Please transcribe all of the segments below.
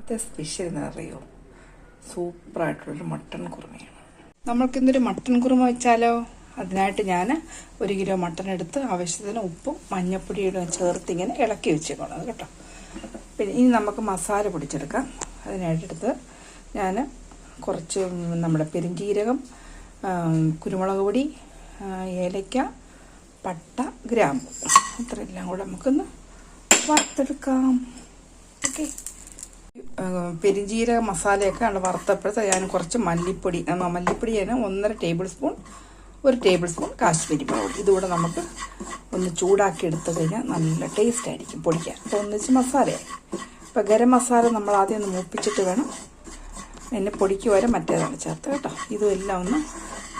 ഇന്നത്തെ സ്പെഷ്യൽ എന്ന് അറിയോ, സൂപ്പറായിട്ടുള്ളൊരു മട്ടൺ കുറുമയാണ്. നമ്മൾക്കിന്നൊരു മട്ടൺ കുറുമ വെച്ചാലോ? അതിനായിട്ട് ഞാൻ 1 കിലോ മട്ടൺ എടുത്ത് ആവശ്യത്തിന് ഉപ്പും മഞ്ഞൾപ്പൊടിയും ചേർത്ത് ഇങ്ങനെ ഇളക്കി വെച്ചേക്കണം കേട്ടോ. പിന്നെ ഇനി നമുക്ക് മസാല പൊടിച്ചെടുക്കാം. അതിനായിട്ടെടുത്ത് ഞാൻ കുറച്ച് നമ്മുടെ പെരുംജീരകം, കുരുമുളക് പൊടി, ഏലക്ക, പട്ട, ഗ്രാമ്പു ഇത്രയെല്ലാം കൂടെ നമുക്കൊന്ന് വറുത്തെടുക്കാം. ഓക്കെ, പെരുംജീരക മസാലയൊക്കെ ആണ് വറുത്തപ്പോഴത്തെ ഞാൻ കുറച്ച് മല്ലിപ്പൊടി ഞാൻ 1.5 table spoon, 1 table spoon Kashmiri powder ഇതുകൂടെ നമുക്ക് ഒന്ന് ചൂടാക്കി എടുത്തു കഴിഞ്ഞാൽ നല്ല ടേസ്റ്റ് ആയിരിക്കും പൊടിക്കാൻ. അപ്പോൾ ഒന്നിച്ച് മസാലയായി. അപ്പോൾ ഗരം മസാല നമ്മൾ ആദ്യം ഒന്ന് മൂപ്പിച്ചിട്ട് വേണം എന്നെ പൊടിക്ക് വരെ മറ്റേതാണ് ചേർത്ത് കേട്ടോ. ഇതുമെല്ലാം ഒന്ന്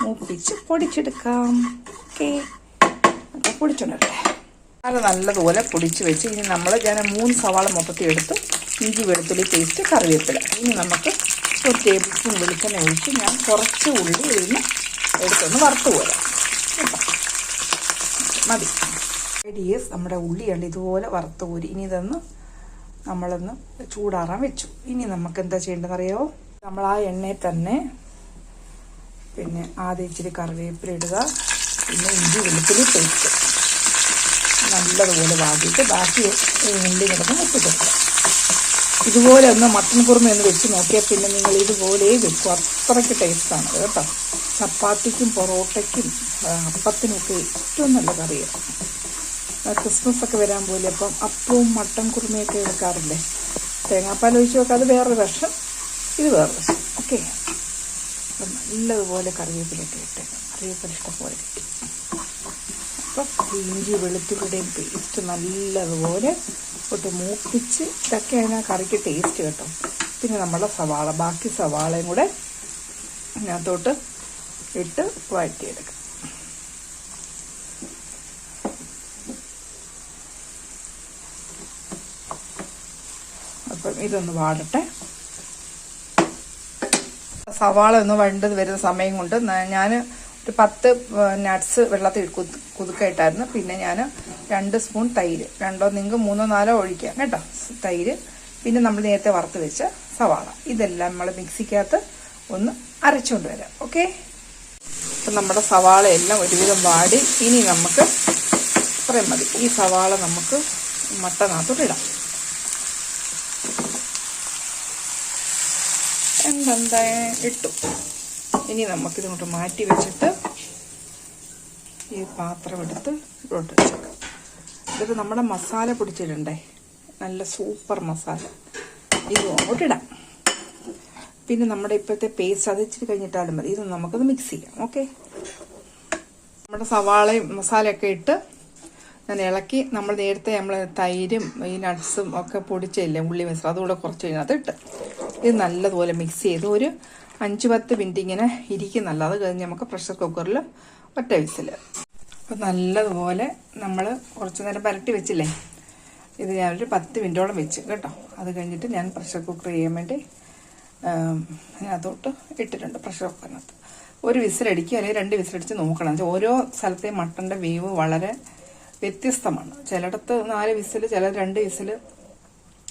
മൂപ്പിച്ച് പൊടിച്ചെടുക്കാം. ഓക്കെ, അപ്പോൾ പൊടിച്ചോണ്ടല്ലേ അത് നല്ലതുപോലെ പൊടിച്ച് വെച്ച് ഇനി ഞാൻ 3 സവാള മൊത്തത്തിൽ എടുത്ത് ഇഞ്ചി വെളുത്തുള്ളി പേസ്റ്റ്, കറിവേപ്പില. ഇനി നമുക്ക് 1 ടേബിൾ സ്പൂൺ വെളിച്ചെണ്ണ ഒഴിച്ച് ഞാൻ കുറച്ച് ഉള്ളി ഇതിന് എടുത്തൊന്ന് വറുത്ത് പോരാം കേട്ടോ. മതി. ഡിയേഴ്സ്, നമ്മുടെ ഉള്ളിയാണ് ഇതുപോലെ വറുത്ത് പോരി. ഇനി ഇതൊന്ന് നമ്മളൊന്ന് ചൂടാറാൻ വെച്ചു. ഇനി നമുക്ക് എന്താ ചെയ്യേണ്ടതെന്ന് അറിയാമോ? നമ്മൾ ആ എണ്ണയിൽ തന്നെ പിന്നെ ആദ്യം ഇച്ചിരി കറിവേപ്പില ഇടുക, പിന്നെ ഇഞ്ചി വെളുത്തുള്ളി പേസ്റ്റ് നല്ലതുപോലെ വാങ്ങിയിട്ട് ബാക്കി ഉള്ളി കിടന്ന് വെച്ചിട്ടുണ്ട്. ഇതുപോലെ ഒന്ന് മട്ടൺ കുറുമ ഒന്ന് വെച്ച് നോക്കിയാൽ പിന്നെ നിങ്ങൾ ഇതുപോലെ വെക്കും. അത്രയ്ക്ക് ടേസ്റ്റാണ് കേട്ടോ. ചപ്പാത്തിക്കും പൊറോട്ടയ്ക്കും അപ്പത്തിനൊക്കെ ഏറ്റവും നല്ല കറിയാണ്. ക്രിസ്മസ് ഒക്കെ വരാൻ പോലെ അപ്പം അപ്പവും മട്ടൺ കുറുമയൊക്കെ വെക്കാറില്ലേ, തേങ്ങാപ്പാൽ ഒഴിച്ച് വെക്കാം. അത് വേറൊരു വർഷം, ഇത് വേറൊരു വർഷം. ഓക്കെ, അപ്പം നല്ലതുപോലെ കറിവേപ്പിലൊക്കെ ഇട്ടേക്കാം. കറിവേപ്പില ഇഷ്ടംപോലെ കിട്ടും. അപ്പം ഇഞ്ചി വെളുത്തുള്ളിയുടെയും പേസ്റ്റ് നല്ലതുപോലെ ഇട്ട് മൂപ്പിച്ച് ഇതൊക്കെയാണ് കറിക്ക് ടേസ്റ്റ് കേട്ടോ. പിന്നെ നമ്മുടെ സവാള, ബാക്കി സവാളയും കൂടെ ഇതിനകത്തോട്ട് ഇട്ട് വഴറ്റിയെടുക്കാം. അപ്പം ഇതൊന്ന് വാടട്ടെ. സവാള ഒന്ന് വഴണ്ടത് വരുന്ന സമയം കൊണ്ട് ഞാൻ ഒരു 10 നട്ട്സ് വെള്ളത്തിൽ കുതുക്കായിട്ടായിരുന്നു. പിന്നെ ഞാൻ 2 സ്പൂൺ തൈര്, 2 നിങ്ങൾക്ക് 3 4 ഒഴിക്കാം കേട്ടോ തൈര്. പിന്നെ നമ്മൾ നേരത്തെ വറുത്ത് വെച്ച സവാള ഇതെല്ലാം നമ്മൾ മിക്സിക്കകത്ത് ഒന്ന് അരച്ചുകൊണ്ട് വരാം. ഓക്കെ, അപ്പം നമ്മുടെ സവാള എല്ലാം ഒരുവിധം വാടി. ഇനി നമുക്ക് ഇത്രയും മതി. ഈ സവാള നമുക്ക് മട്ടനകത്തോട്ട് ഇടാം. എന്താ ഇട്ടു. ഇനി നമുക്കിതങ്ങോട്ട് മാറ്റി വെച്ചിട്ട് ഈ പാത്രം എടുത്ത് ഇങ്ങോട്ട് വെച്ചേക്കാം. ഇതൊക്കെ നമ്മുടെ മസാല പൊടിച്ചിടണ്ടേ, നല്ല സൂപ്പർ മസാല. ഇത് അങ്ങോട്ടിടാം. പിന്നെ നമ്മുടെ ഇപ്പോഴത്തെ പേസ്റ്റ് അത് ഇച്ചിരി കഴിഞ്ഞിട്ടാലും മതി. ഇത് നമുക്കത് മിക്സ് ചെയ്യാം. ഓക്കെ, നമ്മുടെ സവാളയും മസാലയൊക്കെ ഇട്ട് ഞാൻ ഇളക്കി. നമ്മൾ നേരത്തെ തൈരും ഈ നട്ട്സും ഒക്കെ പൊടിച്ചില്ലേ, ഉള്ളി മസാല, അതുകൂടെ കുറച്ച് കഴിഞ്ഞാൽ ഇട്ട് ഇത് നല്ലതുപോലെ മിക്സ് ചെയ്ത് ഒരു 5-10 മിനിറ്റ് ഇങ്ങനെ ഇരിക്കുന്നല്ല. അത് കഴിഞ്ഞ് നമുക്ക് പ്രഷർ കുക്കറിൽ 1 വിസിൽ. അപ്പോൾ നല്ലതുപോലെ നമ്മൾ കുറച്ച് നേരം പരട്ടി വെച്ചില്ലേ, ഇത് ഞാനൊരു 10 മിനിറ്റോളം വെച്ച് കേട്ടോ. അത് കഴിഞ്ഞിട്ട് ഞാൻ പ്രഷർ കുക്കർ ചെയ്യാൻ വേണ്ടി അതിനകത്തോട്ട് ഇട്ടിട്ടുണ്ട്. പ്രഷർ കുക്കറിനകത്ത് 1 വിസിലടിക്കുക അല്ലെങ്കിൽ 2 വിസിലടിച്ച് നോക്കണം. ഓരോ സ്ഥലത്തെയും മട്ടൻ്റെ വേവ് വളരെ വ്യത്യസ്തമാണ്. ചിലയിടത്ത് 4 വിസിൽ, ചില 2 വിസിൽ,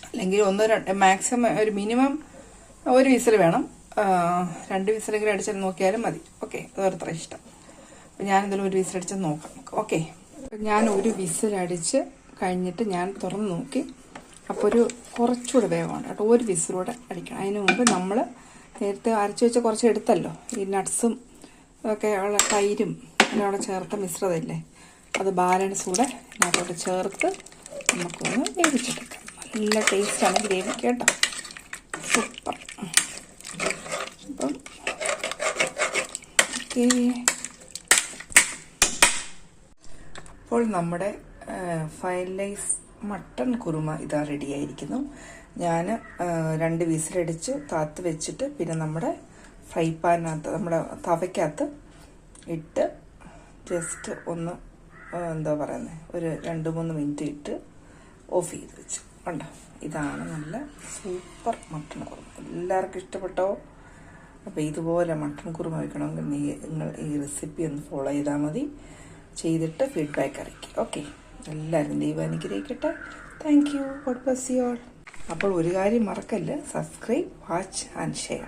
അല്ലെങ്കിൽ 1 മാക്സിമം ഒരു മിനിമം 1 വിസിൽ വേണം. 2 വിസിലെങ്കിലും അടിച്ചാൽ നോക്കിയാലും മതി. ഓക്കെ, അതോരത്ര ഇഷ്ടം. അപ്പം ഞാനിതിൽ 1 വിസിലടിച്ച് നോക്കാം. ഓക്കെ, ഞാൻ 1 വിസിലടിച്ച് കഴിഞ്ഞിട്ട് ഞാൻ തുറന്ന് നോക്കി. അപ്പോൾ കുറച്ചുകൂടെ വേവാണ് കേട്ടോ. 1 വിസിലൂടെ അടിക്കണം. അതിന് മുമ്പ് നമ്മൾ നേരത്തെ അരച്ച് വെച്ച കുറച്ച് എടുത്തല്ലോ, ഈ നട്ട്സും ഒക്കെ ഉള്ള തൈരും എല്ലാം കൂടെ ചേർത്ത മിശ്രിതമില്ലേ, അത് ബാലൻസ് കൂടെ ഇതിനകത്തോട്ട് ചേർത്ത് നമുക്കൊന്ന് വേവിച്ചെടുക്കാം. നല്ല ടേസ്റ്റാണ് ഗ്രേവി കേട്ടോ. സൂപ്പർ. അപ്പം ഓക്കെ, അപ്പോൾ നമ്മുടെ ഫൈനലൈസ് മട്ടൺ കുറുമ ഇതാ റെഡിയായിരിക്കുന്നു. ഞാൻ 2 വിസിലടിച്ച് താത്ത് വെച്ചിട്ട് പിന്നെ നമ്മുടെ ഫ്രൈ പാനിനകത്ത് നമ്മുടെ തവയ്ക്കകത്ത് ഇട്ട് ജസ്റ്റ് ഒന്ന് എന്താ പറയുന്നത് ഒരു 2-3 മിനിറ്റ് ഇട്ട് ഓഫ് ചെയ്ത് വെച്ചു. കണ്ടോ, ഇതാണ് നല്ല സൂപ്പർ മട്ടൺ കുറുമ. എല്ലാവർക്കും ഇഷ്ടപ്പെട്ടോ? അപ്പോൾ ഇതുപോലെ മട്ടൺ കുറുമ വയ്ക്കണമെങ്കിൽ നിങ്ങൾ ഈ റെസിപ്പി ഒന്ന് ഫോളോ ചെയ്താൽ മതി. ചെയ്തിട്ട് ഫീഡ്ബാക്ക് അറിയിക്കുക. ഓക്കെ, എല്ലാവരും ദൈവം അനുഗ്രഹിക്കട്ടെ. Thank you. God bless you all. അപ്പോൾ ഒരു കാര്യം മറക്കല്ല്, സബ്സ്ക്രൈബ്, വാച്ച് ആൻഡ് ഷെയർ.